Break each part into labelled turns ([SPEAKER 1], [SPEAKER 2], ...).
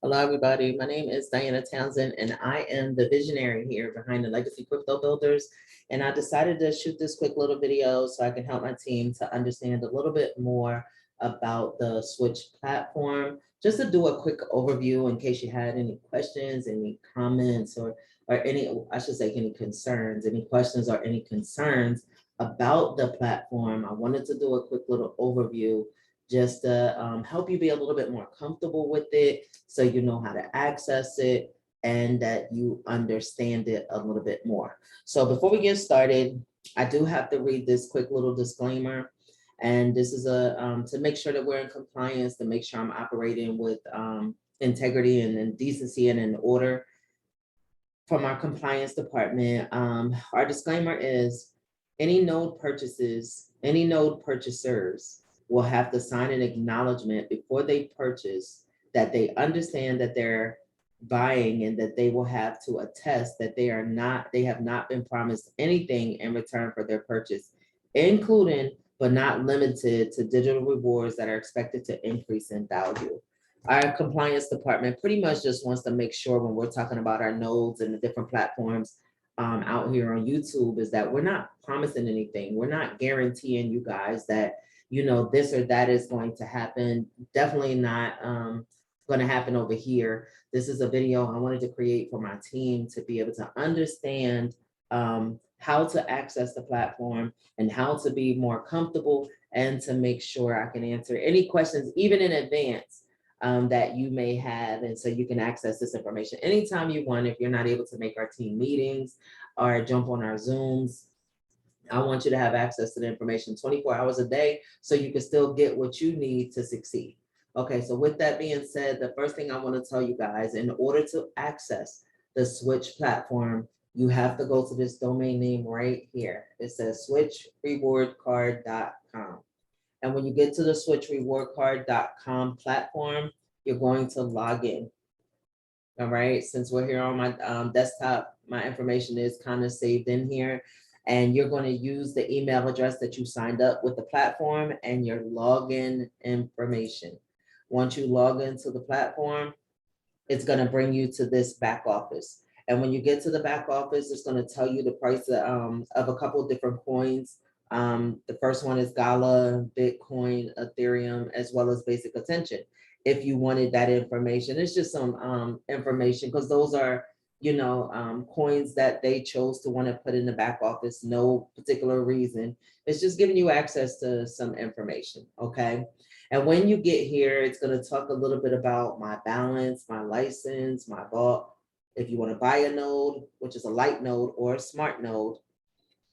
[SPEAKER 1] Hello, everybody. My name is Diana Townsend, and I am the visionary here behind the Legacy Crypto Builders. And I decided to shoot this quick little video so I can help my team to understand a little bit more about the Switch platform. Just to do a quick overview in case you had any questions, any comments, or any, I should say, any concerns, any questions or any concerns about the platform. I wanted to do a quick little overview just to help you be a little bit more comfortable with it so you know how to access it and that you understand it a little bit more. So before we get started, I do have to read this quick little disclaimer. And this is to make sure that we're in compliance, to make sure I'm operating with integrity and in decency and in order from our compliance department. Our disclaimer is any node purchasers will have to sign an acknowledgement before they purchase that they understand that they're buying and that they will have to attest that they have not been promised anything in return for their purchase, including but not limited to digital rewards that are expected to increase in value. Our compliance department pretty much just wants to make sure when we're talking about our nodes and the different platforms out here on YouTube is that we're not promising anything. We're not guaranteeing you guys that, you know, this or that is going to happen. Definitely not going to happen over here. This is a video I wanted to create for my team to be able to understand how to access the platform and how to be more comfortable and to make sure I can answer any questions, even in advance, that you may have. And so you can access this information anytime you want. If you're not able to make our team meetings or jump on our Zooms, I want you to have access to the information 24 hours a day so you can still get what you need to succeed. Okay, so with that being said, the first thing I want to tell you guys, in order to access the Switch platform, you have to go to this domain name right here. It says switchrewardcard.com. And when you get to the switchrewardcard.com platform, you're going to log in. All right, since we're here on my desktop, my information is kind of saved in here. And you're going to use the email address that you signed up with the platform and your login information. Once you log into the platform, it's going to bring you to this back office. And when you get to the back office, it's going to tell you the price of a couple of different coins. The first one is Gala, Bitcoin, Ethereum, as well as Basic Attention. If you wanted that information, it's just some information because those are, you know, coins that they chose to want to put in the back office, no particular reason. It's just giving you access to some information, okay? And when you get here, it's going to talk a little bit about my balance, my license, my vault. If you want to buy a node, which is a light node or a smart node,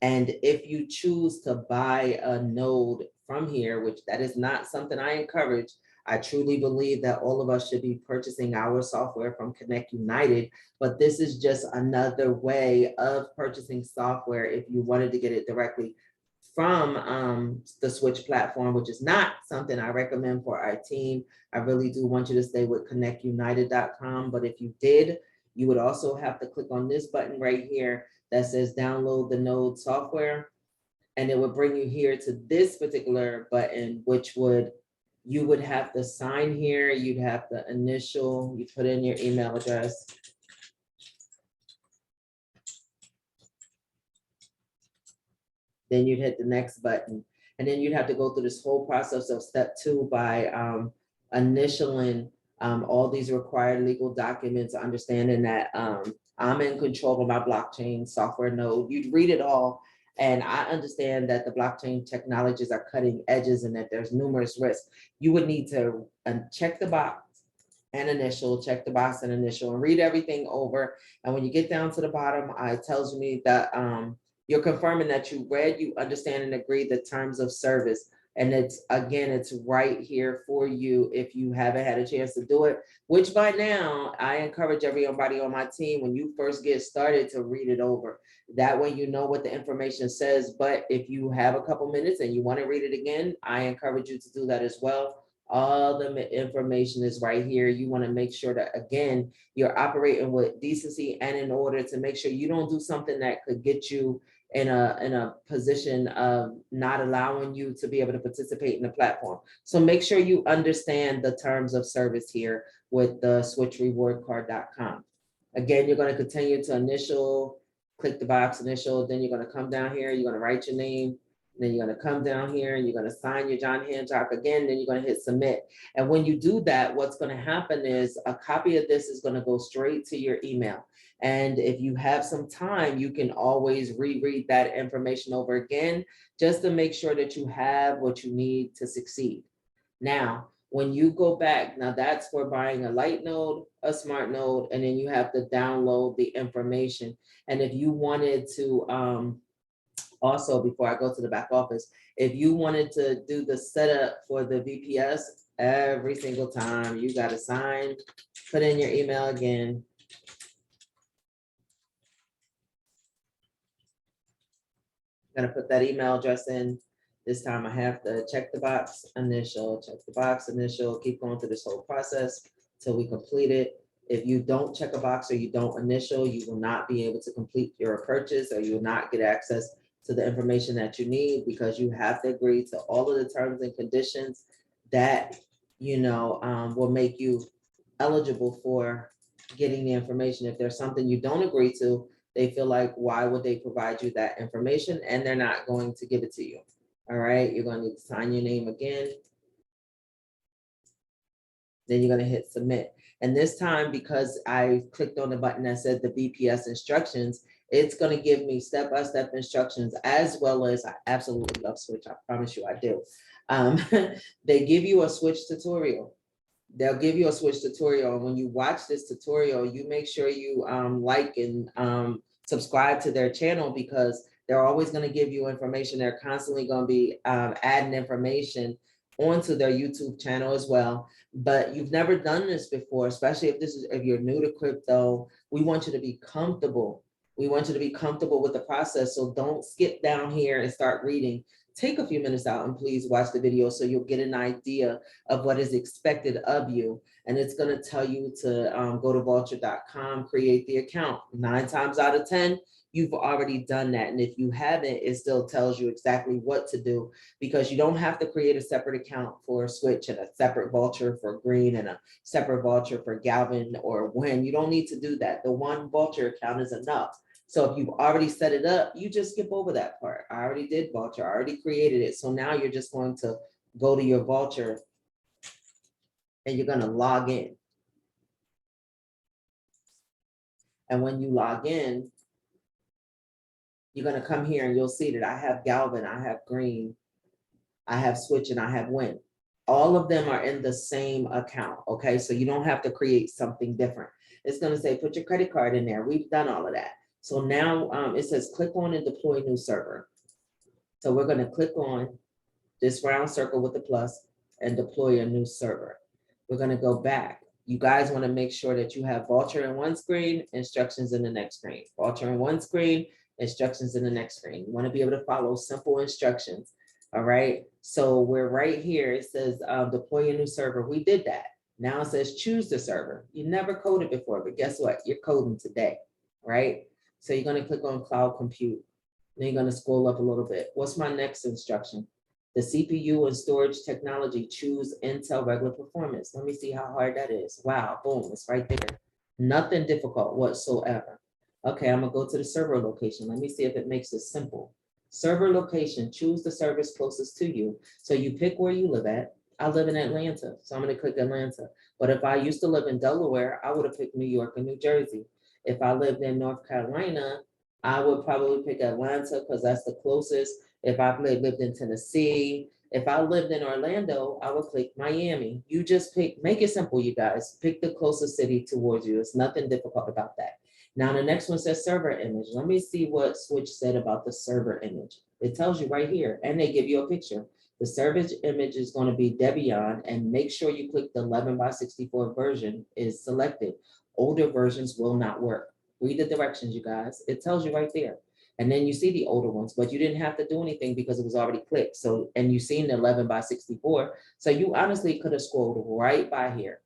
[SPEAKER 1] and if you choose to buy a node from here, which that is not something I encourage, I truly believe that all of us should be purchasing our software from Connect United, but this is just another way of purchasing software if you wanted to get it directly from the Switch platform, which is not something I recommend for our team. I really do want you to stay with connectunited.com, but if you did, you would also have to click on this button right here that says download the node software, and it would bring you here to this particular button, which you would have to sign here. You'd have to initial, you put in your email address. Then you'd hit the next button. And then you'd have to go through this whole process of step 2 by initialing all these required legal documents, understanding that I'm in control of my blockchain software node. You'd read it all. And I understand that the blockchain technologies are cutting edges and that there's numerous risks. You would need to check the box and initial, check the box and initial, and read everything over. And when you get down to the bottom, it tells me that you're confirming that you read, you understand and agree the terms of service. And it's right here for you if you haven't had a chance to do it, which by now I encourage everybody on my team when you first get started to read it over. That way you know what the information says. But if you have a couple minutes and you want to read it again, I encourage you to do that as well. All the information is right here. You want to make sure that, again, you're operating with decency and in order to make sure you don't do something that could get you in a position of not allowing you to be able to participate in the platform. So make sure you understand the terms of service here with the switchrewardcard.com. Again, you're going to continue to initial, click the box initial, then you're going to come down here, you're going to write your name, then you're going to come down here and you're going to sign your John Hancock again, then you're going to hit submit. And when you do that, what's going to happen is a copy of this is going to go straight to your email. And if you have some time, you can always reread that information over again, just to make sure that you have what you need to succeed. Now, when you go back, now that's for buying a light node, a smart node, and then you have to download the information. And if you wanted to, also, before I go to the back office, if you wanted to do the setup for the VPS, every single time you got to sign, put in your email again. I'm gonna put that email address in. This time I have to check the box, initial, check the box, initial, keep going through this whole process till we complete it. If you don't check a box or you don't initial, you will not be able to complete your purchase, or you will not get access to the information that you need, because you have to agree to all of the terms and conditions that, will make you eligible for getting the information. If there's something you don't agree to, they feel like, why would they provide you that information? And they're not going to give it to you. All right, you're going to need to sign your name again. Then you're going to hit submit. And this time, because I clicked on the button that said the VPS instructions, it's going to give me step-by-step instructions, as well as, I absolutely love Switch. I promise you I do. They give you a Switch tutorial. They'll give you a Switch tutorial. And when you watch this tutorial, you make sure you like and subscribe to their channel, because they're always going to give you information. They're constantly going to be adding information onto their YouTube channel as well. But you've never done this before, especially if you're new to crypto, we want you to be comfortable. We want you to be comfortable with the process. So don't skip down here and start reading. Take a few minutes out and please watch the video, so you'll get an idea of what is expected of you. And it's going to tell you to go to vulture.com, create the account. 9 times out of 10, you've already done that. And if you haven't, it still tells you exactly what to do, because you don't have to create a separate account for Switch and a separate Vulture for Green and a separate Vulture for Galvin or When. You don't need to do that. The one Vulture account is enough. So if you've already set it up, you just skip over that part. I already did Vulture, I already created it. So now you're just going to go to your Vulture and you're going to log in. And when you log in, you're going to come here and you'll see that I have Galvin, I have Green, I have Switch, and I have When. All of them are in the same account, okay? So you don't have to create something different. It's going to say, put your credit card in there. We've done all of that. So now it says, click on and deploy new server. So we're going to click on this round circle with the plus and deploy a new server. We're going to go back. You guys want to make sure that you have Vulture in one screen, instructions in the next screen. Vulture in one screen, instructions in the next screen. You want to be able to follow simple instructions. All right. So we're right here. It says deploy a new server. We did that. Now it says choose the server. You never coded before, but guess what? You're coding today, right? So you're going to click on cloud compute. Then you're going to scroll up a little bit. What's my next instruction? The CPU and storage technology, choose Intel regular performance. Let me see how hard that is. Wow, boom, it's right there. Nothing difficult whatsoever. Okay, I'm gonna go to the server location. Let me see if it makes it simple. Server location, choose the service closest to you. So you pick where you live at. I live in Atlanta, so I'm gonna click Atlanta. But if I used to live in Delaware, I would have picked New York or New Jersey. If I lived in North Carolina, I would probably pick Atlanta because that's the closest. If I lived in Tennessee, if I lived in Orlando, I would click Miami. You just pick, make it simple, you guys. Pick the closest city towards you. It's nothing difficult about that. Now the next one says server image. Let me see what Switch said about the server image. It tells you right here, and they give you a picture. The server image is going to be Debian, and make sure you click the 11x64 version is selected. Older versions will not work. Read the directions, you guys. It tells you right there. And then you see the older ones, but you didn't have to do anything because it was already clicked. So, and you've seen the 11x64. So you honestly could have scrolled right by here.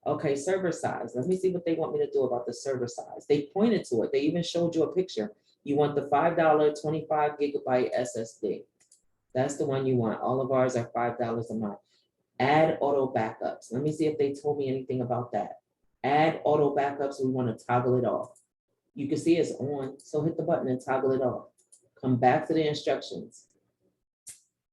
[SPEAKER 1] Okay, server size. Let me see what they want me to do about the server size. They pointed to it. They even showed you a picture. You want the $5 25 gigabyte SSD. That's the one you want. All of ours are $5 a month. Add auto backups. Let me see if they told me anything about that. Add auto backups. We want to toggle it off. You can see it's on, so hit the button and toggle it off. Come back to the instructions.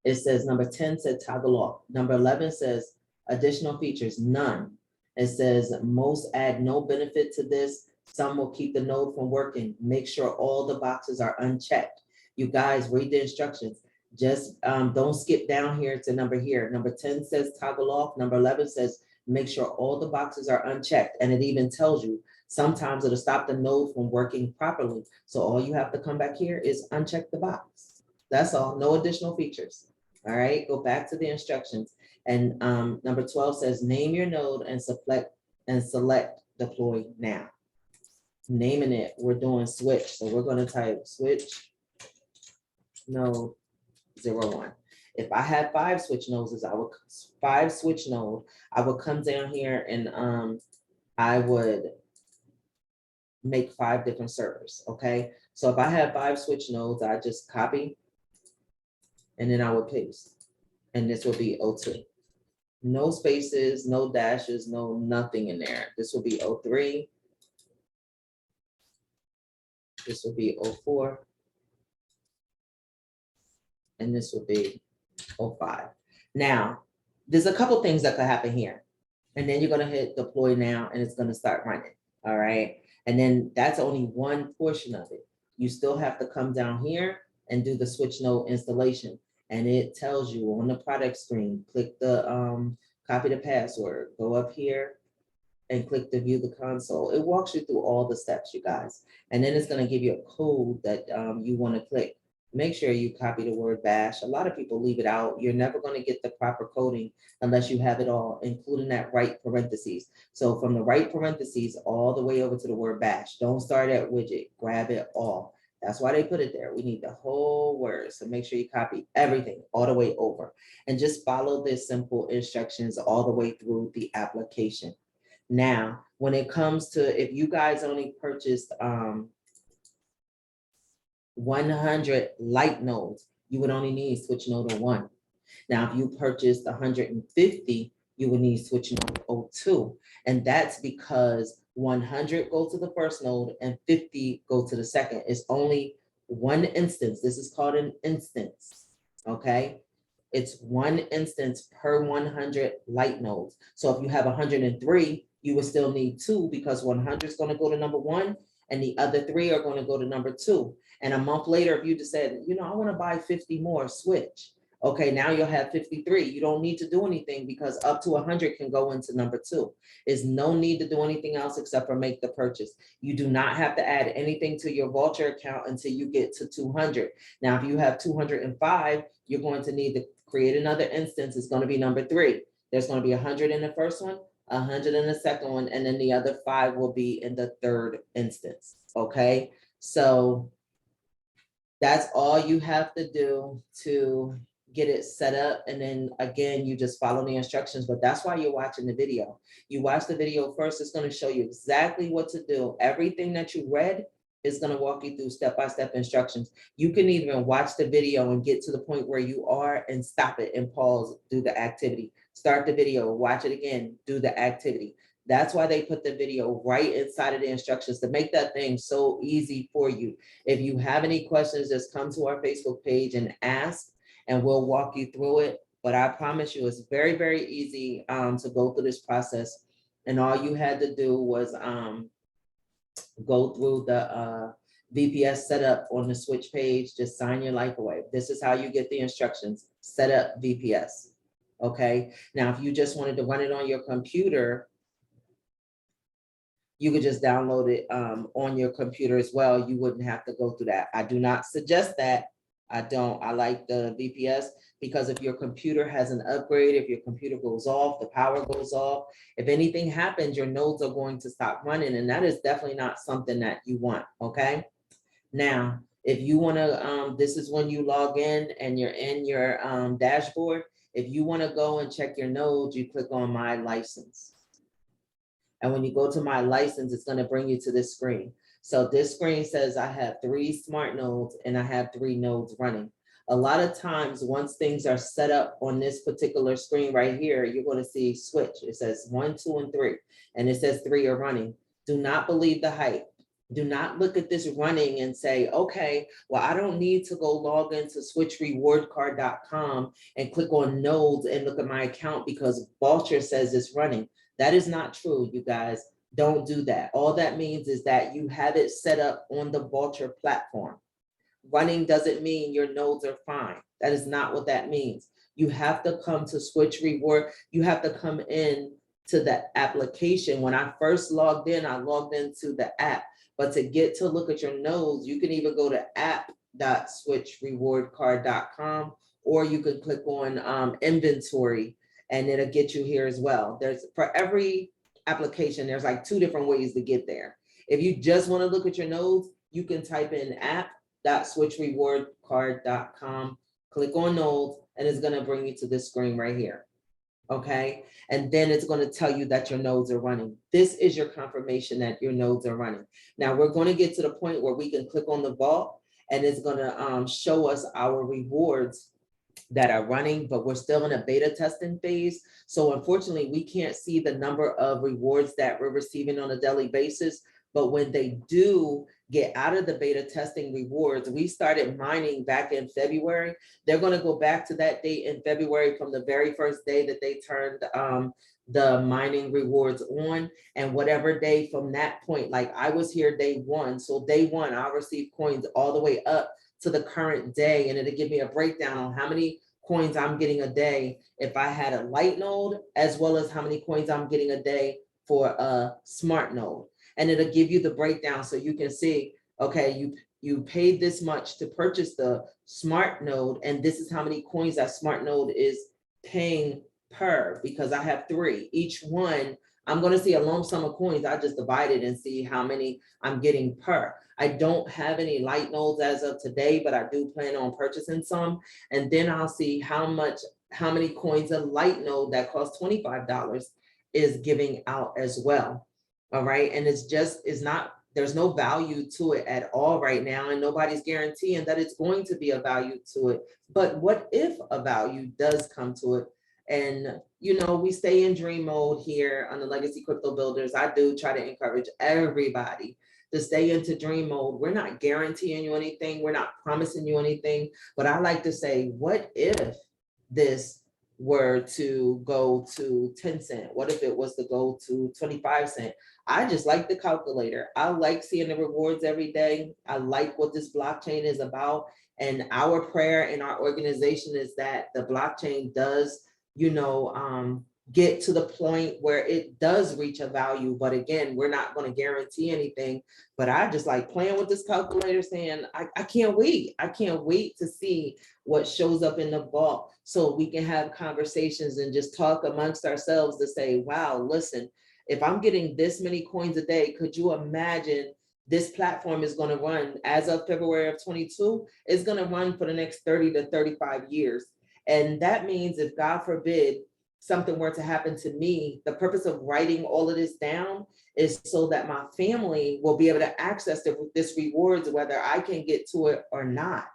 [SPEAKER 1] It says number 10 said toggle off. Number 11 says additional features, none. It says most add no benefit to this. Some will keep the node from working. Make sure all the boxes are unchecked. You guys read the instructions. Just don't skip down here to number here. Number 10 says toggle off. Number 11 says make sure all the boxes are unchecked. And it even tells you sometimes it'll stop the node from working properly. So all you have to come back here is uncheck the box. That's all, no additional features. All right, go back to the instructions. And number 12 says name your node and select deploy now. Naming it, we're doing switch. So we're going to type switch node 01. If I had 5 switch nodes, I would come down here and I would make 5 different servers. Okay, so if I have 5 switch nodes, I just copy and then I would paste, and this will be 02. No spaces, no dashes, no nothing in there. This will be 03. This will be 04. And this will be 05. Now, there's a couple things that could happen here. And then you're gonna hit deploy now and it's gonna start running, all right? And then that's only one portion of it. You still have to come down here and do the switch node installation. And it tells you on the product screen, click the copy the password, go up here and click to view the console. It walks you through all the steps, you guys. And then it's gonna give you a code that you wanna click. Make sure you copy the word bash. A lot of people leave it out. You're never gonna get the proper coding unless you have it all, including that right parentheses. So from the right parentheses all the way over to the word bash. Don't start at widget, grab it all. That's why they put it there. We need the whole word. So make sure you copy everything all the way over and just follow this simple instructions all the way through the application. Now, when it comes to, if you guys only purchased 100 light nodes, you would only need switch node 01. Now, if you purchased 150, you would need switch node 02. And that's because 100 go to the first node and 50 go to the second. It's only one instance. This is called an instance, okay? It's one instance per 100 light nodes. So if you have 103, you would still need 2 because 100 is going to go to number 1 and the other 3 are going to go to number 2. And a month later, if you just said, you know, I want to buy 50 more, switch. Okay, now you'll have 53. You don't need to do anything because up to 100 can go into number 2. There's no need to do anything else except for make the purchase. You do not have to add anything to your Vulture account until you get to 200. Now, if you have 205, you're going to need to create another instance. It's going to be number 3. There's going to be 100 in the first one, 100 in the second one, and then the other 5 will be in the third instance. Okay, so that's all you have to do to get it set up. And then again, you just follow the instructions, but that's why you're watching the video. You watch the video first, it's going to show you exactly what to do. Everything that you read is going to walk you through step-by-step instructions. You can even watch the video and get to the point where you are and stop it and pause, do the activity. Start the video, watch it again, do the activity. That's why they put the video right inside of the instructions to make that thing so easy for you. If you have any questions, just come to our Facebook page and ask, and we'll walk you through it. But I promise you, it's very, very easy to go through this process. And all you had to do was go through the VPS setup on the switch page, just sign your life away. This is how you get the instructions, set up VPS. Okay, now if you just wanted to run it on your computer, you could just download it on your computer as well. You wouldn't have to go through that. I do not suggest that. I don't. I like the VPS because if your computer has an upgrade, if your computer goes off, the power goes off, if anything happens, your nodes are going to stop running. And that is definitely not something that you want. Okay. Now, if you want to, this is when you log in and you're in your dashboard. If you want to go and check your nodes, you click on my license. And when you go to my license, it's going to bring you to this screen. So this screen says I have 3 smart nodes and I have 3 nodes running. A lot of times, once things are set up on this particular screen right here, you're going to see switch. It says 1, 2, and 3, and it says 3 are running. Do not believe the hype. Do not look at this running and say, okay, well, I don't need to go log into switchrewardcard.com and click on nodes and look at my account because Vulture says it's running. That is not true, you guys. Don't do that. All that means is that you have it set up on the Vulture platform. Running doesn't mean your nodes are fine. That is not what that means. You have to come to Switch Reward. You have to come in to the application. When I first logged in, I logged into the app. But to get to look at your nodes, you can either go to app.switchrewardcard.com or you can click on inventory and it'll get you here as well. There's for every application, there's like 2 different ways to get there. If you just want to look at your nodes, you can type in app.switchrewardcard.com, click on nodes, and it's going to bring you to this screen right here. Okay, and then it's going to tell you that your nodes are running. This is your confirmation that your nodes are running. Now we're going to get to the point where we can click on the vault and it's going to show us our rewards that are running, but we're still in a beta testing phase. So unfortunately, we can't see the number of rewards that we're receiving on a daily basis. But when they do get out of the beta testing rewards, we started mining back in February. They're going to go back to that date in February from the very first day that they turned the mining rewards on, and whatever day from that point, like I was here day 1. So day 1, I'll receive coins all the way up to the current day, and it'll give me a breakdown on how many coins I'm getting a day if I had a light node, as well as how many coins I'm getting a day for a smart node. And it'll give you the breakdown so you can see, okay, you paid this much to purchase the smart node, and this is how many coins that smart node is paying per, because I have 3. Each one, I'm going to see a lump sum of coins. I just divide it and see how many I'm getting per. I don't have any light nodes as of today, but I do plan on purchasing some. And then I'll see how many coins a light node that costs $25 is giving out as well. All right. And there's no value to it at all right now. And nobody's guaranteeing that it's going to be a value to it. But what if a value does come to it? And, we stay in dream mode here on the Legacy Crypto Builders. I do try to encourage everybody to stay into dream mode. We're not guaranteeing you anything. We're not promising you anything. But I like to say, what if this were to go to 10 cents? What if it was to go to 25 cents? I just like the calculator. I like seeing the rewards every day. I like what this blockchain is about. And our prayer in our organization is that the blockchain does, get to the point where it does reach a value. But again, we're not going to guarantee anything. But I just like playing with this calculator, saying, I can't wait. I can't wait to see what shows up in the vault so we can have conversations and just talk amongst ourselves to say, wow, listen, if I'm getting this many coins a day, could you imagine this platform is going to run as of February of 22? It's going to run for the next 30 to 35 years. And that means if God forbid something were to happen to me, the purpose of writing all of this down is so that my family will be able to access this rewards, whether I can get to it or not.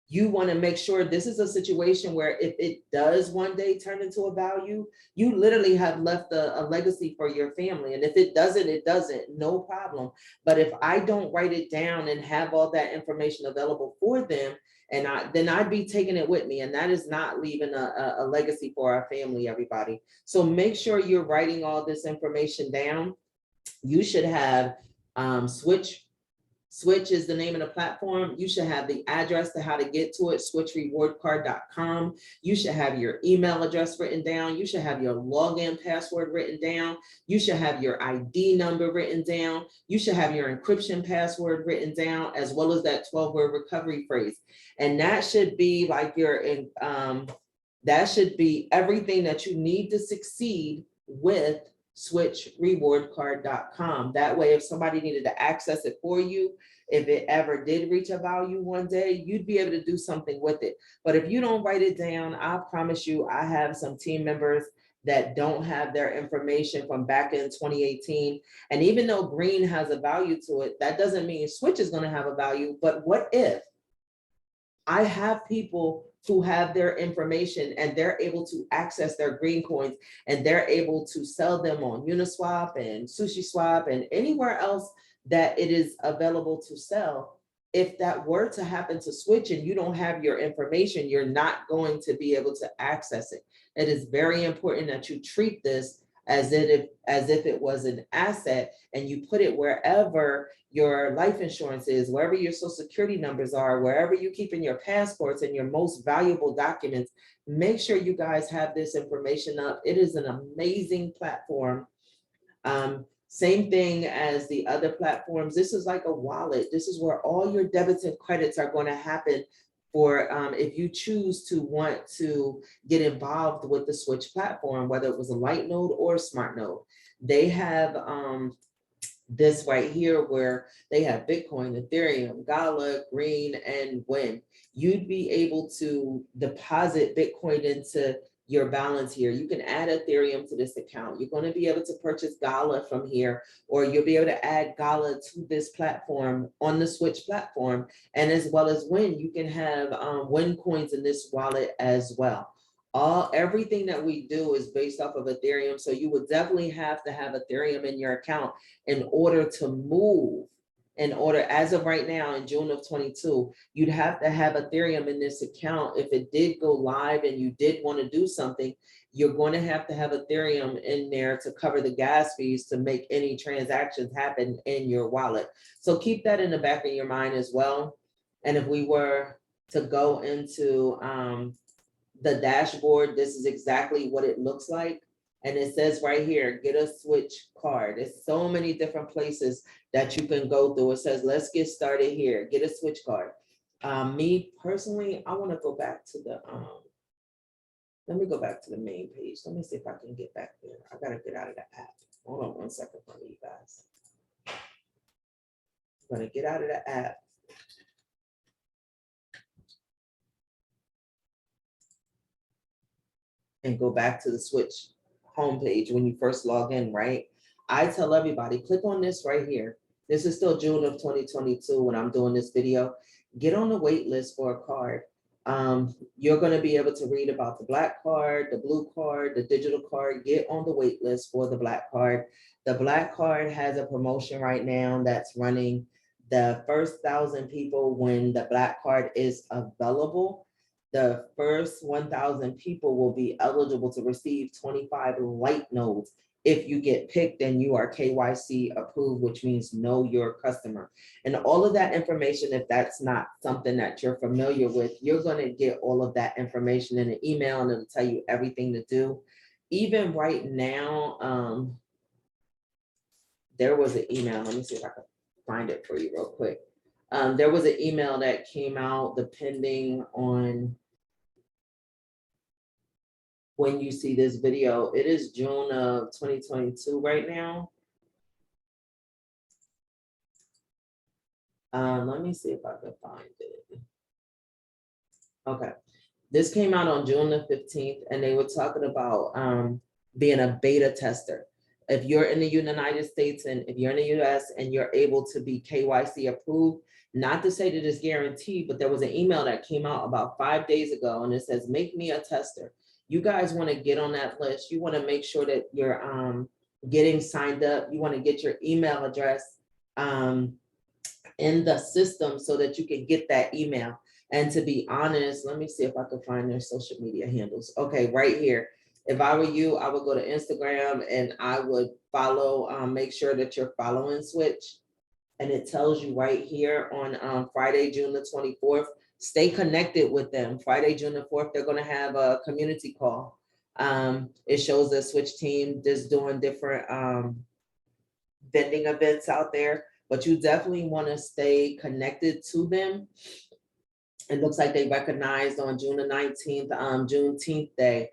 [SPEAKER 1] You want to make sure this is a situation where if it does one day turn into a value, you literally have left a legacy for your family. And if it doesn't, it doesn't, no problem. But if I don't write it down and have all that information available for them, then I'd be taking it with me. And that is not leaving a legacy for our family, everybody. So make sure you're writing all this information down. You should have Switch is the name of the platform. You should have the address to how to get to it, switchrewardcard.com. You should have your email address written down. You should have your login password written down. You should have your ID number written down. You should have your encryption password written down, as well as that 12-word recovery phrase. And that should be like that should be everything that you need to succeed with switchrewardcard.com. That way, if somebody needed to access it for you, if it ever did reach a value one day, you'd be able to do something with it. But if you don't write it down, I promise you, I have some team members that don't have their information from back in 2018. And even though green has a value to it, that doesn't mean switch is going to have a value. But what if I have people who have their information and they're able to access their green coins and they're able to sell them on Uniswap and SushiSwap and anywhere else that it is available to sell? If that were to happen to switch and you don't have your information, you're not going to be able to access it. It is very important that you treat this as if it was an asset, and you put it wherever your life insurance is, wherever your social security numbers are, wherever you keep in your passports and your most valuable documents. Make sure you guys have this information up. It is an amazing platform. Same thing as the other platforms. This is like a wallet. This is where all your debits and credits are going to happen for if you choose to want to get involved with the Switch platform, whether it was a light node or a smart node. They have this right here where they have Bitcoin, Ethereum, Gala, Green, and Win. You'd be able to deposit Bitcoin into your balance here. You can add Ethereum to this account. You're going to be able to purchase Gala from here, or you'll be able to add Gala to this platform on the Switch platform. And as well as Win, you can have Win coins in this wallet as well. Everything that we do is based off of Ethereum. So you would definitely have to have Ethereum in your account in order to move. As of right now, in June of 22, you'd have to have Ethereum in this account. If it did go live and you did want to do something, you're going to have Ethereum in there to cover the gas fees to make any transactions happen in your wallet. So keep that in the back of your mind as well. And if we were to go into the dashboard, this is exactly what it looks like. And it says right here, get a Switch card. There's so many different places that you can go through. It says, let's get started here. Get a Switch card. Me personally, I want to go back to the, let me go back to the main page. Let me see if I can get back there. I got to get out of the app. Hold on 1 second for you guys. I'm going to get out of the app. And go back to the Switch homepage when you first log in, right? I tell everybody, click on this right here. This is still June of 2022 when I'm doing this video. Get on the wait list for a card. You're going to be able to read about the black card, the blue card, the digital card. Get on the wait list for the black card. The black card has a promotion right now that's running. The first 1,000 people, when the black card is available, the first 1,000 people will be eligible to receive 25 light nodes. If you get picked, then you are KYC approved, which means know your customer. And all of that information, if that's not something that you're familiar with, you're going to get all of that information in an email, and it'll tell you everything to do. Even right now, there was an email. Let me see if I can find it for you real quick. There was an email that came out depending on when you see this video. It is June of 2022 right now. Let me see if I can find it. Okay, this came out on June the 15th, and they were talking about being a beta tester. If you're in the United States and if you're in the US and you're able to be KYC approved, not to say that it's guaranteed, but there was an email that came out about 5 days ago, and it says, make me a tester. You guys want to get on that list. You want to make sure that you're getting signed up. You want to get your email address in the system so that you can get that email. And to be honest, let me see if I can find their social media handles. Okay, right here. If I were you, I would go to Instagram and I would follow, make sure that you're following Switch. And it tells you right here on Friday, June the 24th, stay connected with them. Friday, June the 4th, they're going to have a community call. It shows the Switch team just doing different vending events out there, but you definitely want to stay connected to them. It looks like they recognized on June the 19th, Juneteenth Day.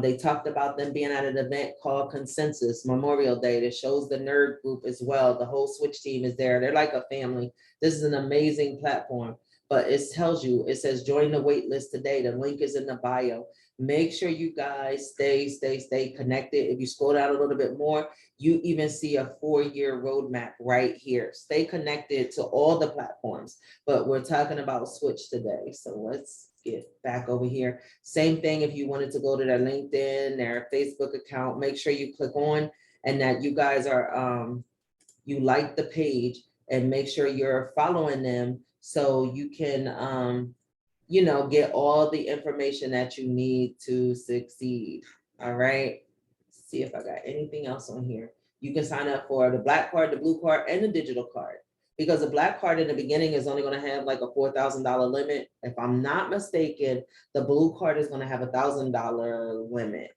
[SPEAKER 1] They talked about them being at an event called Consensus Memorial Day that shows the nerd group as well. The whole Switch team is there. They're like a family. This is an amazing platform, but it tells you, it says join the wait list today. The link is in the bio. Make sure you guys stay connected. If you scroll down a little bit more, you even see a 4-year roadmap right here. Stay connected to all the platforms, but we're talking about Switch today. So let's get back over here. Same thing if you wanted to go to their LinkedIn, their Facebook account, make sure you click on and that you guys are, you like the page and make sure you're following them so you can, you know, get all the information that you need to succeed. All right. See if I got anything else on here. You can sign up for the black card, the blue card, and the digital card. Because the black card in the beginning is only going to have like a $4,000 limit. If I'm not mistaken, the blue card is going to have $1,000 limit.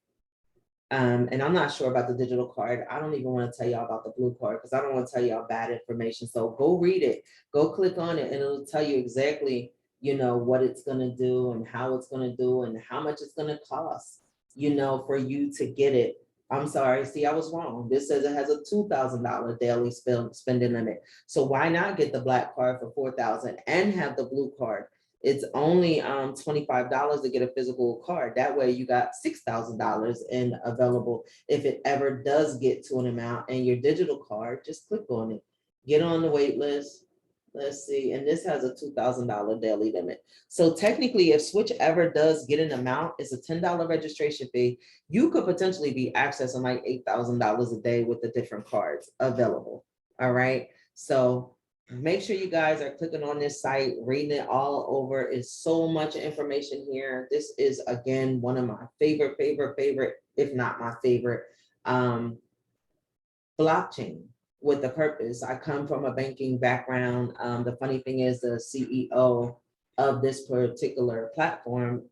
[SPEAKER 1] And I'm not sure about the digital card. I don't even want to tell y'all about the blue card because I don't want to tell y'all bad information. So go read it, go click on it, and it'll tell you exactly, you know, what it's going to do and how it's going to do and how much it's going to cost, you know, for you to get it. I'm sorry, see, I was wrong. This says it has a $2,000 daily spending limit. So why not get the black card for $4,000 and have the blue card? It's only $25 to get a physical card. That way you got $6,000 in available if it ever does get to an amount. And your digital card, just click on it, get on the wait list. Let's see, and this has a $2,000 daily limit. So technically, if Switch ever does get an amount, it's a $10 registration fee. You could potentially be accessing like $8,000 a day with the different cards available. All right, so make sure you guys are clicking on this site, reading it all over. It's so much information here. This is, again, one of my favorite, if not my favorite, blockchain with the purpose. I come from a banking background. The funny thing is the CEO of this particular platform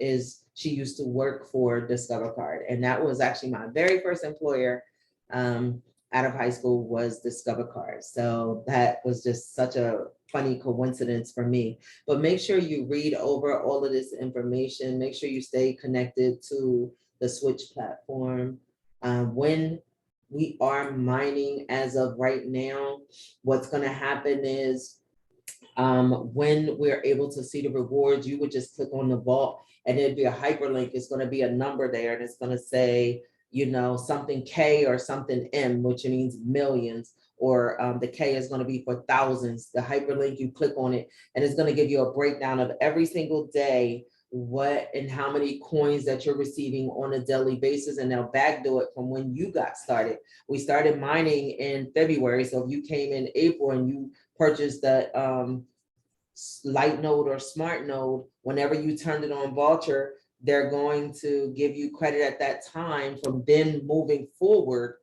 [SPEAKER 1] she used to work for Discover Card. And that was actually my very first employer out of high school was Discover Card. So that was just such a funny coincidence for me. But make sure you read over all of this information. Make sure you stay connected to the Switch platform. When we are mining as of right now, what's going to happen is when we're able to see the rewards, you would just click on the vault and it'd be a hyperlink. It's going to be a number there and it's going to say, you know, something K or something M, which means millions, or the K is going to be for thousands. The hyperlink, you click on it and it's going to give you a breakdown of every single day what and how many coins that you're receiving on a daily basis, and they'll backdo it from when you got started. We started mining in February, so if you came in April and you purchased the light node or smart node, whenever you turned it on Vulture, they're going to give you credit at that time. From then moving forward,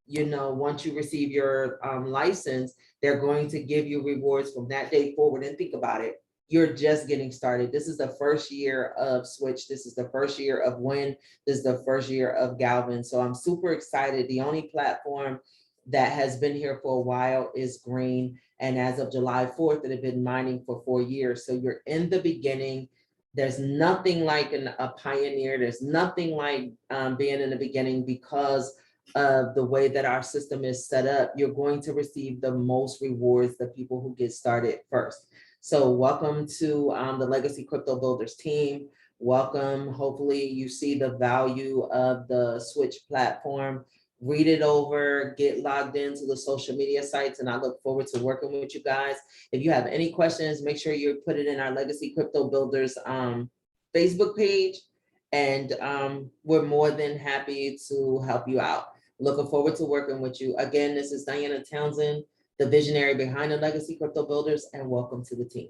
[SPEAKER 1] you know, once you receive your license, they're going to give you rewards from that day forward. And think about it, you're just getting started. This is the first year of Switch. This is the first year of Win. This is the first year of Galvin. So I'm super excited. The only platform that has been here for a while is Green. And as of July 4th, it had been mining for 4 years. So you're in the beginning. There's nothing like a pioneer. There's nothing like being in the beginning because of the way that our system is set up. You're going to receive the most rewards, the people who get started first. So welcome to the Legacy Crypto Builders team. Welcome. Hopefully you see the value of the Switch platform. Read it over, get logged into the social media sites, and I look forward to working with you guys. If you have any questions, make sure you put it in our Legacy Crypto Builders Facebook page, and we're more than happy to help you out. Looking forward to working with you. Again, this is Diana Townsend, the visionary behind the Legacy Crypto Builders, and welcome to the team.